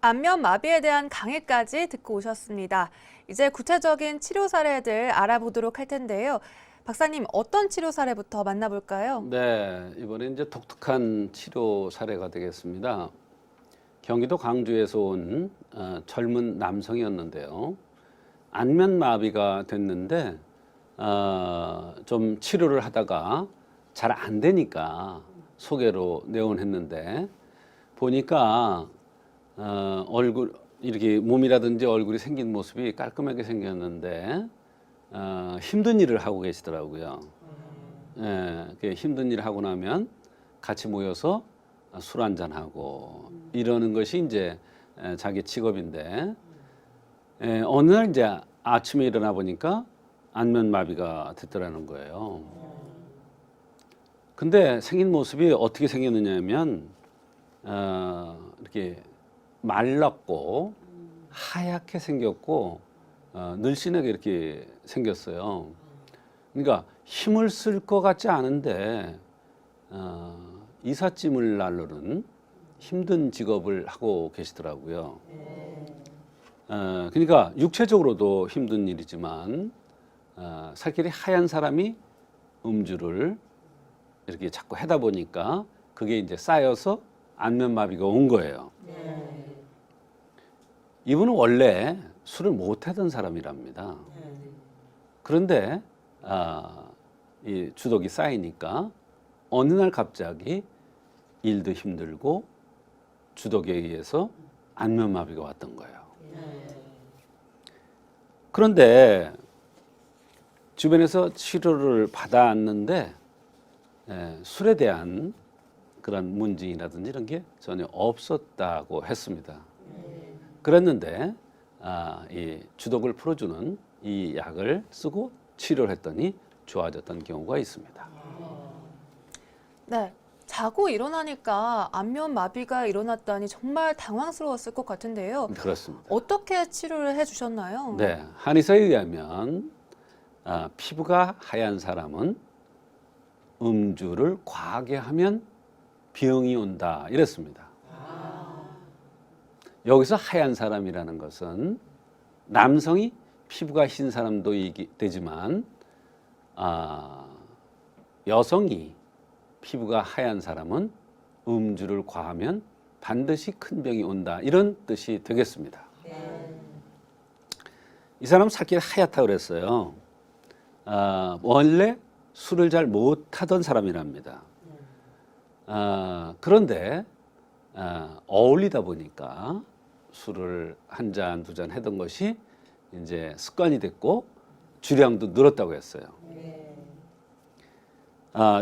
안면 마비에 대한 강의까지 듣고 오셨습니다. 이제 구체적인 치료 사례들 알아보도록 할 텐데요. 박사님, 어떤 치료 사례부터 만나볼까요? 네, 이번에 이제 독특한 치료 사례가 되겠습니다. 경기도 광주에서 온 젊은 남성이었는데요. 안면 마비가 됐는데 좀 치료를 하다가 잘 안 되니까 소개로 내원했는데 보니까 얼굴 이렇게 몸이라든지 얼굴이 생긴 모습이 깔끔하게 생겼는데 힘든 일을 하고 계시더라고요. 예, 힘든 일을 하고 나면 같이 모여서 술 한잔 하고 이러는 것이 이제 자기 직업인데 어느 날 이제 아침에 일어나 보니까 안면 마비가 됐더라는 거예요. 근데 생긴 모습이 어떻게 생겼느냐면 이렇게 말랐고 하얗게 생겼고 늘씬하게 이렇게 생겼어요. 그러니까 힘을 쓸 것 같지 않은데 이삿짐을 나르는 힘든 직업을 하고 계시더라고요. 그러니까 육체적으로도 힘든 일이지만 살길이 하얀 사람이 음주를 이렇게 자꾸 하다 보니까 그게 이제 쌓여서 안면마비가 온 거예요. 이분은 원래 술을 못 하던 사람이랍니다. 그런데 이 주독이 쌓이니까 어느 날 갑자기 일도 힘들고 주독에 의해서 안면마비가 왔던 거예요. 그런데 주변에서 치료를 받았는데 술에 대한 그런 문제라든지 이런 게 전혀 없었다고 했습니다. 그랬는데 이 주독을 풀어주는 이 약을 쓰고 치료를 했더니 좋아졌던 경우가 있습니다. 네, 자고 일어나니까 안면 마비가 일어났다니 정말 당황스러웠을 것 같은데요. 그렇습니다. 어떻게 치료를 해주셨나요? 네, 한의사에 의하면 피부가 하얀 사람은 음주를 과하게 하면 병이 온다 이랬습니다. 여기서 하얀 사람이라는 것은 남성이 피부가 흰 사람도 되지만 여성이 피부가 하얀 사람은 음주를 과하면 반드시 큰 병이 온다 이런 뜻이 되겠습니다. 이 사람 살길 하얗다고 그랬어요. 원래 술을 잘 못하던 사람이랍니다. 그런데 어울리다 보니까 술을 한 잔, 두 잔 하던 것이 이제 습관이 됐고 주량도 늘었다고 했어요.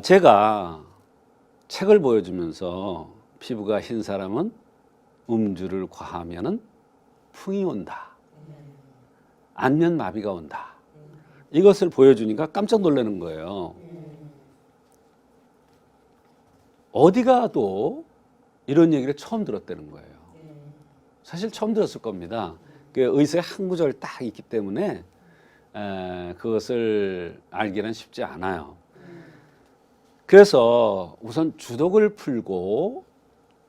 제가 책을 보여주면서 피부가 흰 사람은 음주를 과하면은 풍이 온다. 안면 마비가 온다. 이것을 보여주니까 깜짝 놀라는 거예요. 어디 가도 이런 얘기를 처음 들었다는 거예요. 사실 처음 들었을 겁니다. 그 의사의 한 구절 딱 있기 때문에 그것을 알기는 쉽지 않아요. 그래서 우선 주독을 풀고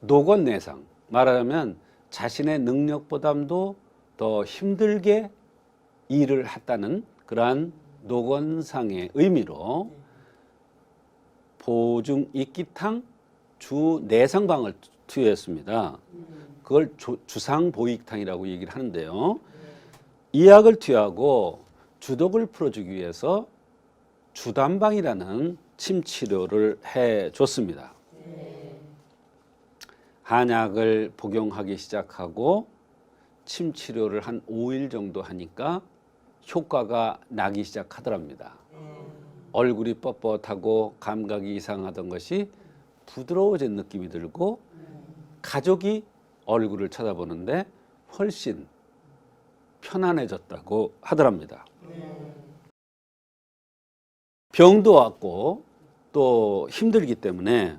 노곤내상, 말하자면 자신의 능력보다도 더 힘들게 일을 했다는 그러한 노곤상의 의미로 보중 이끼탕 주 내상방을 투여했습니다. 그걸 주상보익탕이라고 얘기를 하는데요. 이 약을 투여하고 주독을 풀어주기 위해서 주단방이라는 침 치료를 해줬습니다. 한약을 복용하기 시작하고 침 치료를 한 5일 정도 하니까 효과가 나기 시작하더랍니다. 얼굴이 뻣뻣하고 감각이 이상하던 것이 부드러워진 느낌이 들고 가족이 얼굴을 쳐다보는데 훨씬 편안해졌다고 하더랍니다. 병도 왔고 또 힘들기 때문에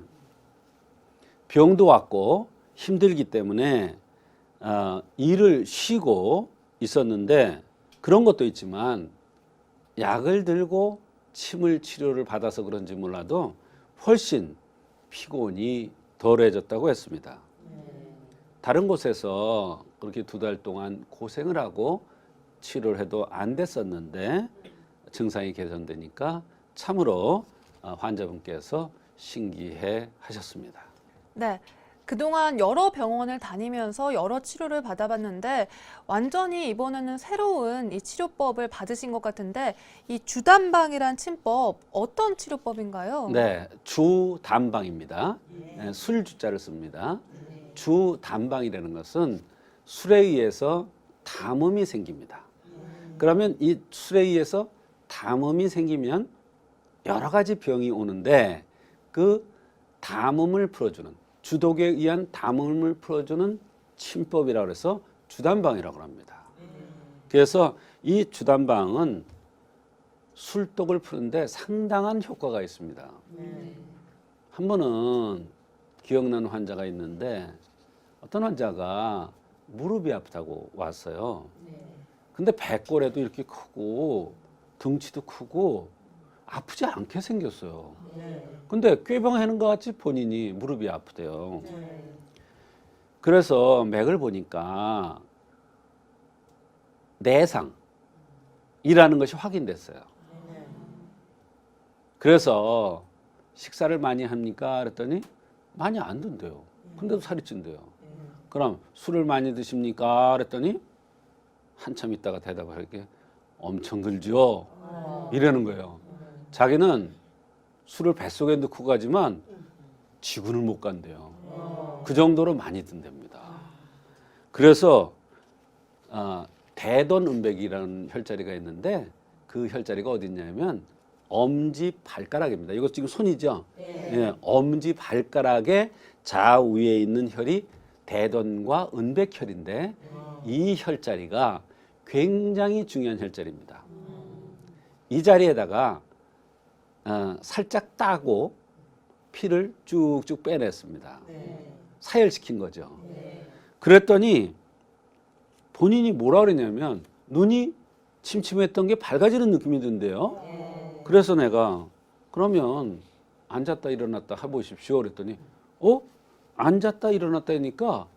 일을 쉬고 있었는데 그런 것도 있지만 약을 들고 침을 치료를 받아서 그런지 몰라도 훨씬 피곤이 덜해졌다고 했습니다. 다른 곳에서 그렇게 2달 동안 고생을 하고 치료를 해도 안 됐었는데 증상이 개선되니까 참으로 환자분께서 신기해 하셨습니다. 네. 그동안 여러 병원을 다니면서 여러 치료를 받아봤는데 완전히 이번에는 새로운 이 치료법을 받으신 것 같은데 이 주단방이란 침법 어떤 치료법인가요? 네, 주단방입니다. 네, 술주자를 씁니다. 주단방이라는 것은 술에 의해서 담음이 생깁니다. 그러면 이 술에 의해서 담음이 생기면 여러 가지 병이 오는데 그 담음을 풀어주는 주독에 의한 담음을 풀어주는 침법이라고 해서 주단방이라고 합니다. 그래서 이 주단방은 술독을 푸는데 상당한 효과가 있습니다. 한 번은 기억나는 환자가 있는데 어떤 환자가 무릎이 아프다고 왔어요. 근데 배꼽에도 이렇게 크고 등치도 크고 아프지 않게 생겼어요. 근데 꾀병하는 것 같이 본인이 무릎이 아프대요. 그래서 맥을 보니까 내상이라는 것이 확인됐어요. 그래서 식사를 많이 합니까? 그랬더니 많이 안 든대요. 근데도 살이 찐대요. 그럼 술을 많이 드십니까? 그랬더니 한참 있다가 대답하게 엄청 들죠. 이러는 거예요. 자기는 술을 뱃속에 넣고 가지만 지구를 못 간대요. 그 정도로 많이 든답니다. 그래서 대돈음백이라는 혈자리가 있는데 그 혈자리가 어디 있냐면 엄지 발가락입니다. 이거 지금 손이죠? 예, 엄지 발가락의 좌우에 있는 혈이 대돈과 은백혈인데 이 혈자리가 굉장히 중요한 혈자리입니다. 이 자리에다가 살짝 따고 피를 쭉쭉 빼냈습니다. 사열시킨 거죠. 그랬더니 본인이 뭐라 그랬냐면 눈이 침침했던 게 밝아지는 느낌이 든대요. 그래서 내가 그러면 앉았다 일어났다 해보십시오. 그랬더니 앉았다 일어났다 하니까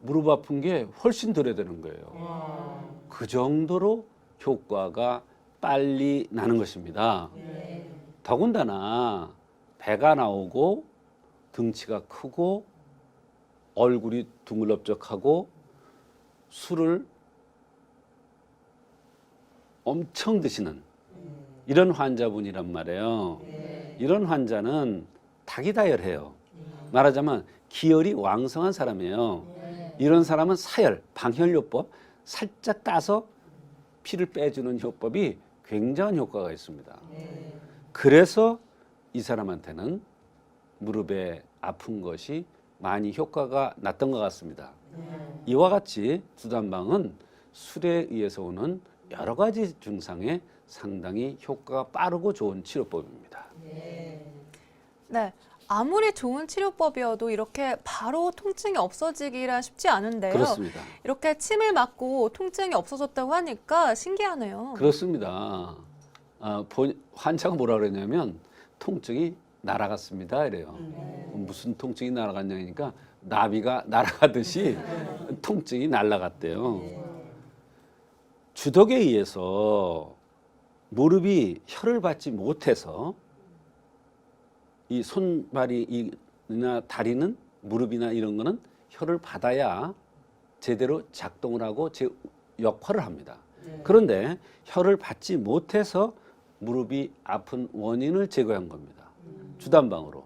무릎 아픈 게 훨씬 덜해 되는 거예요. 그 정도로 효과가 빨리 나는 것입니다. 더군다나 배가 나오고 등치가 크고 얼굴이 둥글럽적하고 술을 엄청 드시는 이런 환자분이란 말이에요. 이런 환자는 닭이다혈해요. 말하자면 기혈이 왕성한 사람이에요. 이런 사람은 사열, 방혈요법 살짝 따서 피를 빼주는 효법이 굉장한 효과가 있습니다. 그래서 이 사람한테는 무릎에 아픈 것이 많이 효과가 났던 것 같습니다. 이와 같이 주단방은 술에 의해서 오는 여러 가지 증상에 상당히 효과가 빠르고 좋은 치료법입니다. 네. 아무리 좋은 치료법이어도 이렇게 바로 통증이 없어지기란 쉽지 않은데요. 그렇습니다. 이렇게 침을 맞고 통증이 없어졌다고 하니까 신기하네요. 그렇습니다. 환자가 뭐라 그랬냐면 통증이 날아갔습니다 이래요. 무슨 통증이 날아갔냐니까 나비가 날아가듯이 통증이 날아갔대요. 주독에 의해서 무릎이 혈을 받지 못해서 이 손발이나 다리는 무릎이나 이런 거는 혈을 받아야 제대로 작동을 하고 제 역할을 합니다. 그런데 혈을 받지 못해서 무릎이 아픈 원인을 제거한 겁니다. 주단방으로.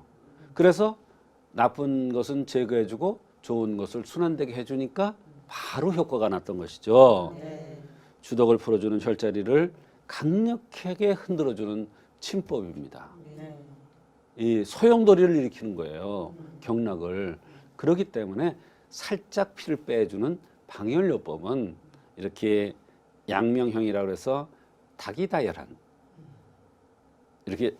그래서 나쁜 것은 제거해주고 좋은 것을 순환되게 해주니까 바로 효과가 났던 것이죠. 주독을 풀어주는 혈자리를 강력하게 흔들어주는 침법입니다. 이 소용돌이를 일으키는 거예요. 경락을. 그렇기 때문에 살짝 피를 빼주는 방혈요법은 이렇게 양명형이라고 해서 닭이다혈한 이렇게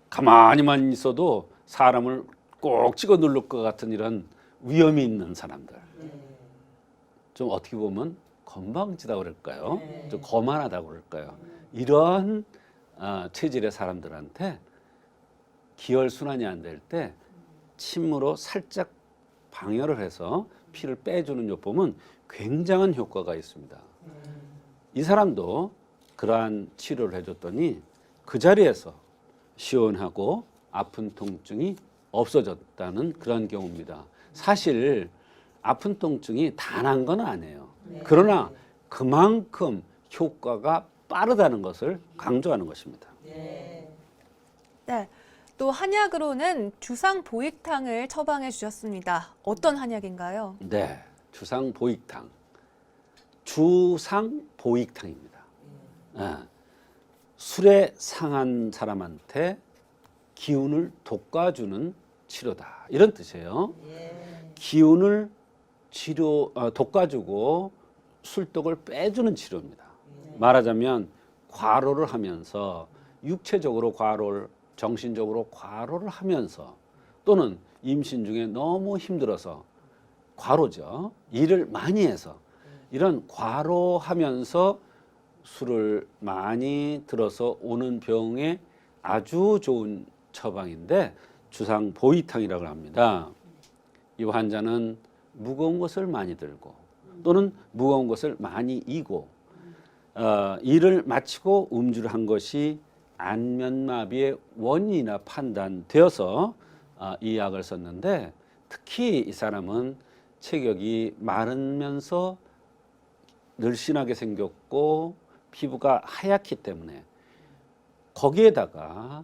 가만히만 있어도 사람을 꼭 찍어 누를 것 같은 이런 위험이 있는 사람들. 좀 어떻게 보면 건방지다고 그럴까요? 좀 거만하다고 그럴까요? 이런 체질의 사람들한테 기혈 순환이 안 될 때 침으로 살짝 방혈을 해서 피를 빼주는 요법은 굉장한 효과가 있습니다. 이 사람도 그러한 치료를 해줬더니 그 자리에서 시원하고 아픈 통증이 없어졌다는 그런 경우입니다. 사실 아픈 통증이 다 난 건 아니에요. 그러나 그만큼 효과가 빠르다는 것을 강조하는 것입니다. 네. 또 한약으로는 주상보익탕을 처방해 주셨습니다. 어떤 한약인가요? 네, 주상보익탕. 주상보익탕입니다. 술에 상한 사람한테 기운을 돋궈주는 치료다. 이런 뜻이에요. 기운을 돋궈주고 술독을 빼주는 치료입니다. 말하자면 과로를 하면서 육체적으로 과로를, 정신적으로 과로를 하면서 또는 임신 중에 너무 힘들어서 과로죠. 일을 많이 해서 이런 과로하면서 술을 많이 들어서 오는 병에 아주 좋은 처방인데 주상보이탕이라고 합니다. 이 환자는 무거운 것을 많이 들고 또는 무거운 것을 많이 이고 일을 마치고 음주를 한 것이 안면마비의 원인이나 판단되어서 이 약을 썼는데 특히 이 사람은 체격이 마르면서 늘씬하게 생겼고 피부가 하얗기 때문에 거기에다가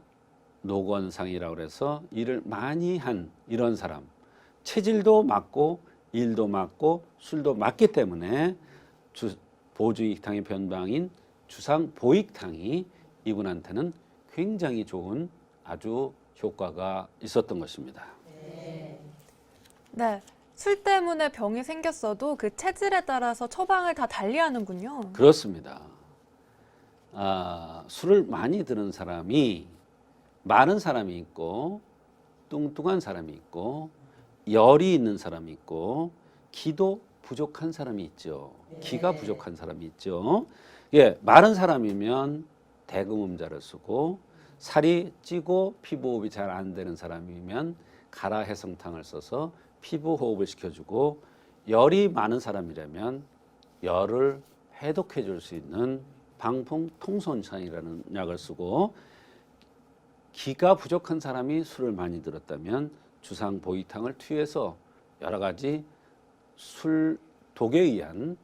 노건상이라고 해서 일을 많이 한 이런 사람, 체질도 맞고 일도 맞고 술도 맞기 때문에 보증익탕의 변방인 주상보익탕이 이분한테는 굉장히 좋은 아주 효과가 있었던 것입니다. 네. 술 때문에 병이 생겼어도 그 체질에 따라서 처방을 다 달리하는군요. 그렇습니다. 술을 많이 드는 사람이 마른 사람이 있고 뚱뚱한 사람이 있고 열이 있는 사람이 있고 기도 부족한 사람이 있죠. 기가 부족한 사람이 있죠. 예, 마른 사람이면 대금음자를 쓰고 살이 찌고 피부 호흡이 잘 안 되는 사람이면 가라해성탕을 써서 피부 호흡을 시켜주고 열이 많은 사람이라면 열을 해독해 줄 수 있는 방풍통선찬이라는 약을 쓰고 기가 부족한 사람이 술을 많이 들었다면 주상보이탕을 투여해서 여러 가지 술 독에 의한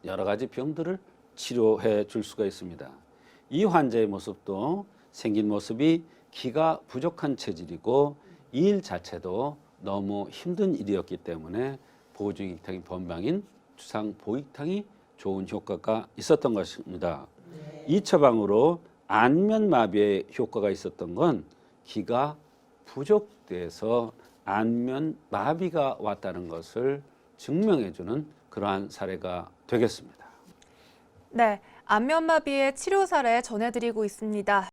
여러 가지 병들을 치료해 줄 수가 있습니다. 이 환자의 모습도 생긴 모습이 기가 부족한 체질이고 이 일 자체도 너무 힘든 일이었기 때문에 보증익탕이 본방인 주상보익탕이 좋은 효과가 있었던 것입니다. 이 처방으로 안면마비에 효과가 있었던 건 기가 부족돼서 안면마비가 왔다는 것을 증명해주는 그러한 사례가 되겠습니다. 네. 안면마비의 치료 사례 전해드리고 있습니다.